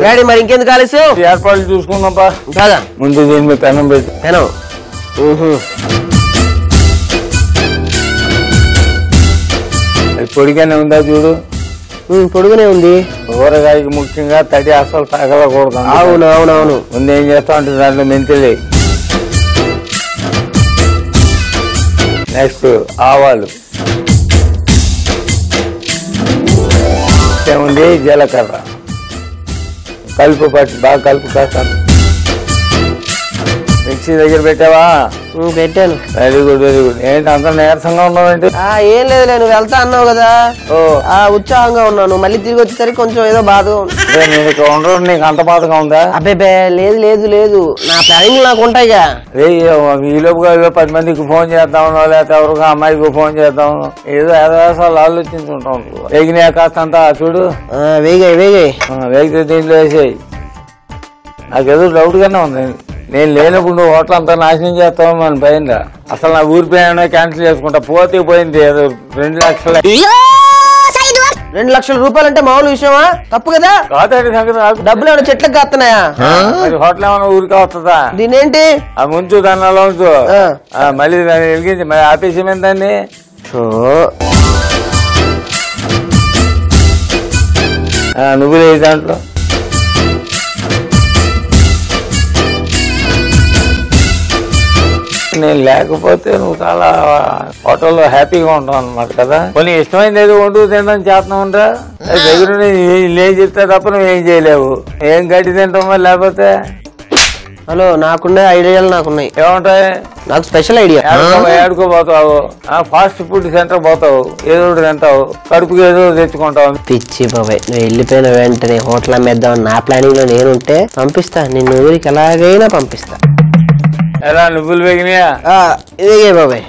Daddy మరి ఇంకెందుకు ఆలస్యం ఏర్పాట్లు చూసుకుందాంపా కాదా ముందు దీని మీద పెనం పెట్టి పెనం పొడిగానే ఉందా చూడు పొడుగునే ఉంది ఊరగాయకి ముఖ్యంగా తడి అసలు తగలకూడదు అవును అవునవును ముందు ఏం చేస్తా అంటే దాంట్లో మెంతులు నెక్స్ట్ ఆవాలు ఏముంది జీలకర్ర కలుపు పట్టి బాగా కలుపు కాస్తాను మిక్సీ దగ్గర పెట్టావా పెట్టాను వెరీ గుడ్ వెరీ గుడ్ ఏంటి అంత నీరసంగా ఉన్నావంటే ఏం లేదు నువ్వు వెళ్తా అన్నావు కదా ఉత్సాహంగా ఉన్నాను మళ్ళీ తిరిగి వచ్చేసరికి కొంచెం ఏదో బాధగా ఉంది నేను ఇక్కడ ఉండడం నీకు అంత బాధగా ఉందా అబ్బే లేదు లేదు లేదు నా ప్లానింగ్ నాకు ఉంటాయిగా ఈ లోపుగా 10 మందికి ఫోన్ చేద్దామనో లేకపోతే ఎవరికి అమ్మాయికి ఫోన్ చేద్దామనో ఏదో ఏదో ఆలోచించుకుంటాం వేగినా కాస్తంతా చూడు వేగితే దీంట్లో వేసేయి నాకేదో డౌట్ గానే ఉంది నేను లేనప్పుడు నువ్వు హోటల్ అంతా నాశనం చేస్తావు మన భయంగా అసలు నా ఊరి ప్రయాణం క్యాన్సిల్ చేసుకుంటా పోతే పోయింది ఏదో 2 లక్షల 2 లక్షల రూపాయలు అంటే మామూలు విషయమా తప్పు కదా డబ్బులు ఏమైనా చెట్లకు కాస్తున్నాయా హోటల్ ఏమైనా ఊరికి వస్తుందా దీని ఏంటి ఆ ముంచు దాన్ని అలా ఉంచు మళ్ళీ దాన్ని వెలిగించి మరి ఆపేసేమేంటి దాన్ని నువ్వు లేదు దాంట్లో నేను లేకపోతే నువ్వు చాలా హోటల్లో హ్యాపీగా ఉంటావు అన్నమాట కదా కొన్ని ఇష్టమైంది ఏదో వండుకు తినడం చేస్తున్నావు ఉంటా దగ్గర ఏం చెప్తా తప్ప నువ్వేం చేయలేవు ఏం గడ్డి తింటామా లేకపోతే హలో నాకున్న ఐడియాలు నాకున్నాయి ఏముంటాయి నాకు స్పెషల్ ఐడియా ఏడుకోపోతావు ఫాస్ట్ ఫుడ్ సెంటర్ పోతావు ఏదో తింటావు కడుపుకి ఏదో తెచ్చుకుంటావు పిచ్చి బాబాయ్ నువ్వు వెళ్ళిపోయిన వెంటనే హోటల్ అమ్మేద్దాం నా ప్లానింగ్ లో నేనుంటే పంపిస్తా నిన్ను ఊరికి ఎలాగైనా పంపిస్తా ఎలా నువ్వులు వేగినాయా ఇదే బాబాయ్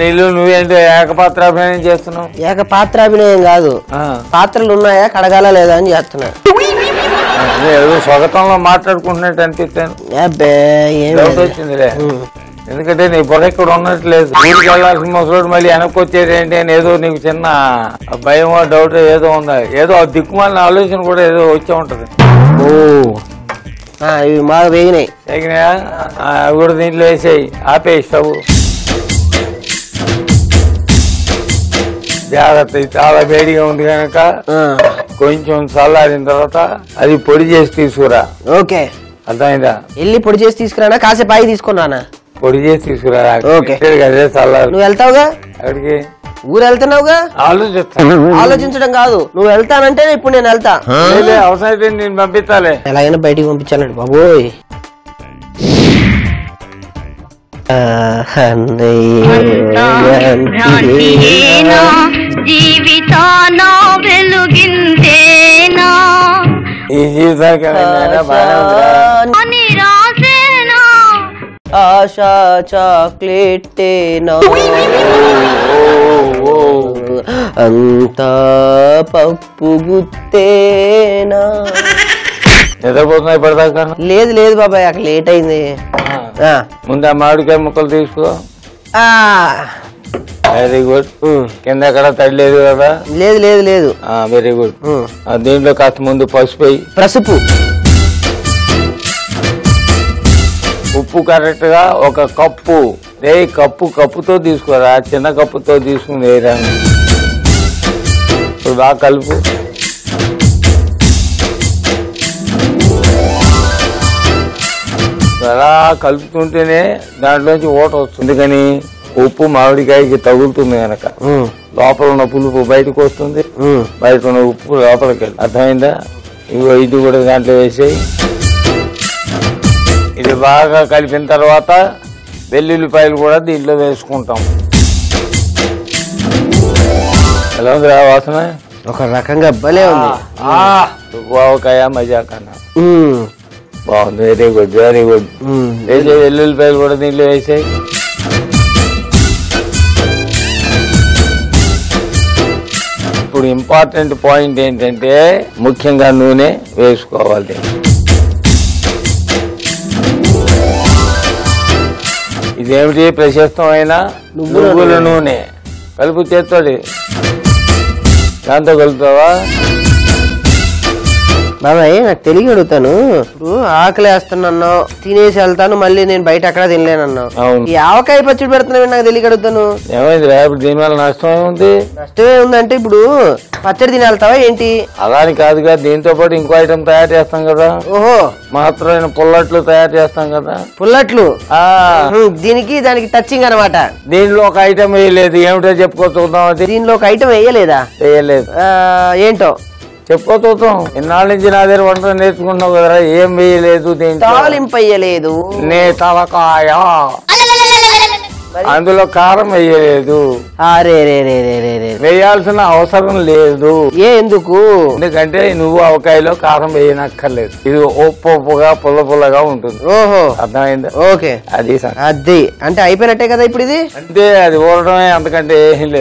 నీళ్ళు నువ్వేంటి ఏకపాత్రాభినయం చేస్తున్నావు ఏకపాత్రాభినయం కాదు పాత్రలు ఉన్నాయా కడగాలా లేదా అని చేస్తున్నా ఏదో స్వాగతంలో మాట్లాడుకుంటున్నట్టు అనిపిస్తాను డౌట్ వచ్చిందిలే ఎందుకంటే నీ బుర్ర ఇక్కడ ఉన్నట్లేదు ఊరికి వెళ్ళాల్సిన ముసలోడు మళ్ళీ వెనక్కి వచ్చేది ఏంటి అని ఏదో నీకు చిన్న భయం డౌట్ ఏదో ఉందా ఏదో దిక్కుమాలిన ఆలోచన కూడా ఏదో వచ్చే ఉంటది ఇవి బాగా వేగినాయి అవి కూడా దీంట్లో వేసేయి ఆపేయి స్టవ్ జాగ్రత్త చాలా వేడిగా ఉంది కనుక కొంచెం చల్లారిన తర్వాత అది పొడి చేసి తీసుకురా ఓకే అర్థమైందా వెళ్ళి పొడి చేసి తీసుకురానా కాసేపు ఆగి తీసుకున్నానా పొడి చేసి తీసుకురా అదే చల్లారి నువ్వు వెళ్తావుగా అక్కడికి ఊరు వెళ్తున్నావుగా ఆలోచించడం కాదు నువ్వు వెళ్తానంటే ఇప్పుడు నేను వెళ్తా అవసరం నేను పంపిస్తాలే ఎలాగైనా బయటికి పంపించాలండి బాబోయ్ జీవితాన వెలుగిందేనా ఈ జీవితానికి ఆశా చాక్లెట్టేనా అంతా పప్పు గుత్తేనా నిద్రపోతున్నాయి పడదాకా లేదు లేదు బాబాయ్ అక్కడ లేట్ అయింది ముందు ఆ మామిడికాయ ముక్కలు తీసుకో వెరీ గుడ్ కింద ఎక్కడ తడి లేదు కదా లేదు లేదు లేదు వెరీ గుడ్ దీంట్లో కాస్త ముందు పసుపు ఉప్పు కరెక్ట్ గా 1 కప్పు కప్పుతో తీసుకోరా చిన్న కప్పుతో తీసుకుని వేయరా ఇప్పుడు బాగా కలుపు అలా కలుపుతుంటేనే దాంట్లోంచి ఊట వస్తుంది కానీ ఉప్పు మామిడికాయకి తగులుతుంది కనుక లోపల ఉన్న పులుపు బయటకు వస్తుంది బయట ఉన్న ఉప్పు లోపలికి వెళ్ళి అర్థమైందా ఇది కూడా దాంట్లో వేసేయి ఇది బాగా కలిపిన తర్వాత వెల్లుల్లిపాయలు కూడా దీంట్లో వేసుకుంటాం ఎలా ఉంది వాసన ఒక రకంగా భలే ఉంది గోవకాయ మజా కన్నా బాగుంది వెరీ గుడ్ వెరీ గుడ్ వేసే వెల్లుల్లిపాయలు కూడా దీంట్లో వేసాయి ఇప్పుడు ఇంపార్టెంట్ పాయింట్ ఏంటంటే ముఖ్యంగా నూనె వేసుకోవాలి ఇదేమిటి ప్రశస్తమైన నువ్వుల నూనె కలుపు చేస్తాడు దాంతో కలుపుతావా బాబాయ్ నాకు తెలియ అడుగుతాను, ఇప్పుడు ఆకలి వేస్తున్నాను తినేసి వెళ్తాను, మళ్ళీ నేను బయట అక్కడ తినలేనన్నావు. ఈ ఆవకాయ పచ్చడి పెడుతున్నావు నాకు తెలియ అడుగుతాను. ఏమైంది ఇప్పుడు దీనివల్ల నష్టం ఏముంది? నష్టమే ఉందంటే ఇప్పుడు పచ్చడి తిని వెళ్తావా ఏంటి? అలాని కాదుగా, దీంతో పాటు ఇంకో ఐటమ్ తయారు చేస్తాం కదా. ఓహో, మాత్రమైన పుల్లట్లు తయారు చేస్తాం కదా. పుల్లట్లు దీనికి దానికి టచింగ్ అనమాట. దీనిలో ఒక ఐటమ్ వేయలేదు, ఏమిటో చెప్పుకో చూద్దాం. అది దీనిలో ఒక ఐటమ్ వేయలేదా? వేయలేదు. ఏంటో చెప్పుకో చూద్దాం. ఇన్నాళ్ళ నుంచి నా దగ్గర వంట నేర్చుకుంటున్నావు కదరా, ఏం వేయలేదు దీంట్లో. తాలింపు వేయలేదు. నే తలకాయ, అందులో కారం వేయలేదు. వేయాల్సిన అవసరం లేదు. ఎందుకు? ఎందుకంటే నువ్వు ఆవకాయలో కారం వేయనక్కర్లేదు. ఇది ఉప్పుగా పుల్లగా ఉంటుంది. ఓహో, అర్థమైందా? ఓకే, అది అది అంటే అయిపోయినట్టే కదా ఇప్పుడు ఇది. అంటే అది ఊరడమే, అంతకంటే ఏం లేదు.